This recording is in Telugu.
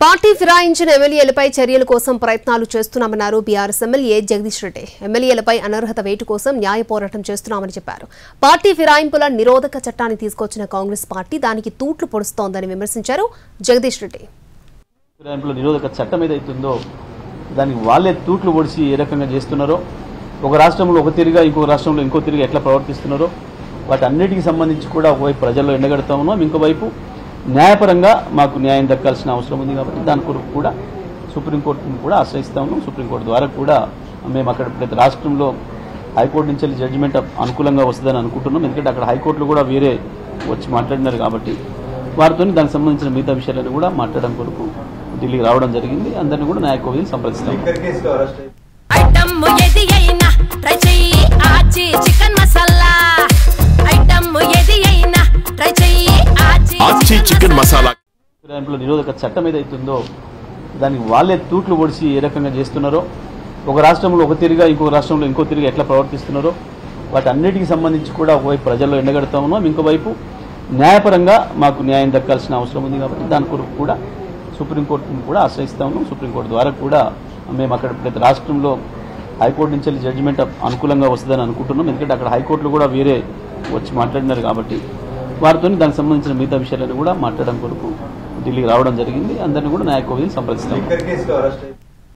పార్టీ ఫిరాయించిన ఎమ్మెల్యేలపై చర్యల కోసం ప్రయత్నాలు చేస్తున్నామన్నారు బీఆర్ఎస్ ఎమ్మెల్యే జగదీష్ రెడ్డి. ఎమ్మెల్యేలపై అనర్హత వేటు కోసం న్యాయ పోరాటం చేస్తున్నామని చెప్పారు. పార్టీ ఫిరాయింపుల నిరోధక చట్టాన్ని తీసుకొచ్చిన కాంగ్రెస్ పార్టీ దానికి తూట్లు పొడుస్తోందని విమర్శించారు జగదీష్ రెడ్డి. ఫిరాయింపుల నిరోధక చట్టం ఏదైతుందో దానికి వాళ్ళే తూట్లు పొడిచి ఏ రకంగా చేస్తున్నారో, ఒక రాష్ట్రంలో ఒక తిరిగా ఇంకో రాష్ట్రంలో ఇంకో తిరిగా ఎట్లా ప్రవర్తిస్తున్నారో వాటన్నిటికి సంబంధించి కూడా ఒకవైపు ప్రజల్లో ఎండగడతా ఉన్నాం, ఇంకోవైపు న్యాయపరంగా మాకు న్యాయం దక్కాల్సిన అవసరం ఉంది. కాబట్టి దాని కొరకు కూడా సుప్రీంకోర్టును కూడా ఆశ్రయిస్తా ఉన్నాం. సుప్రీంకోర్టు ద్వారా కూడా మేము అక్కడ ప్రతి రాష్ట్రంలో హైకోర్టు నుంచి వెళ్ళి జడ్జిమెంట్ అనుకూలంగా వస్తుందని అనుకుంటున్నాం. ఎందుకంటే అక్కడ హైకోర్టులు కూడా వేరే వచ్చి మాట్లాడినారు కాబట్టి వారితో దానికి సంబంధించిన మిగతా విషయాలను కూడా మాట్లాడడం కొరకు ఢిల్లీకి రావడం జరిగింది. అందరినీ కూడా న్యాయకోవిధిని సంప్రదిస్తాం. ఫిరాయింపుల నిరోధక చట్టం ఏదైతుందో దానికి వాళ్ళే తూట్లు పొడిచి ఏ రకంగా చేస్తున్నారో, ఒక రాష్ట్రంలో ఒక తిరిగా ఇంకో రాష్ట్రంలో ఇంకో తిరిగా ఎట్లా ప్రవర్తిస్తున్నారో వాటన్నిటికి సంబంధించి కూడా ఒకవైపు ప్రజల్లో ఎండగడతా ఉన్నాం, ఇంకోవైపు న్యాయపరంగా మాకు న్యాయం దక్కాల్సిన అవసరం ఉంది. కాబట్టి దాని కొరకు కూడా సుప్రీంకోర్టును కూడా ఆశ్రయిస్తా ఉన్నాం. సుప్రీంకోర్టు ద్వారా కూడా మేము అక్కడ ప్రతి రాష్ట్రంలో హైకోర్టు నుంచి వెళ్ళి జడ్జిమెంట్ అనుకూలంగా వస్తుందని అనుకుంటున్నాం. ఎందుకంటే అక్కడ హైకోర్టులు కూడా వేరే వచ్చి మాట్లాడినారు కాబట్టి వారితో దానికి సంబంధించిన మిగతా విషయాలను కూడా మాట్లాడడం కొరకు ఢిల్లీకి రావడం జరిగింది. అందరినీ కూడా న్యాయకోవిధిని సంప్రదిస్తాం.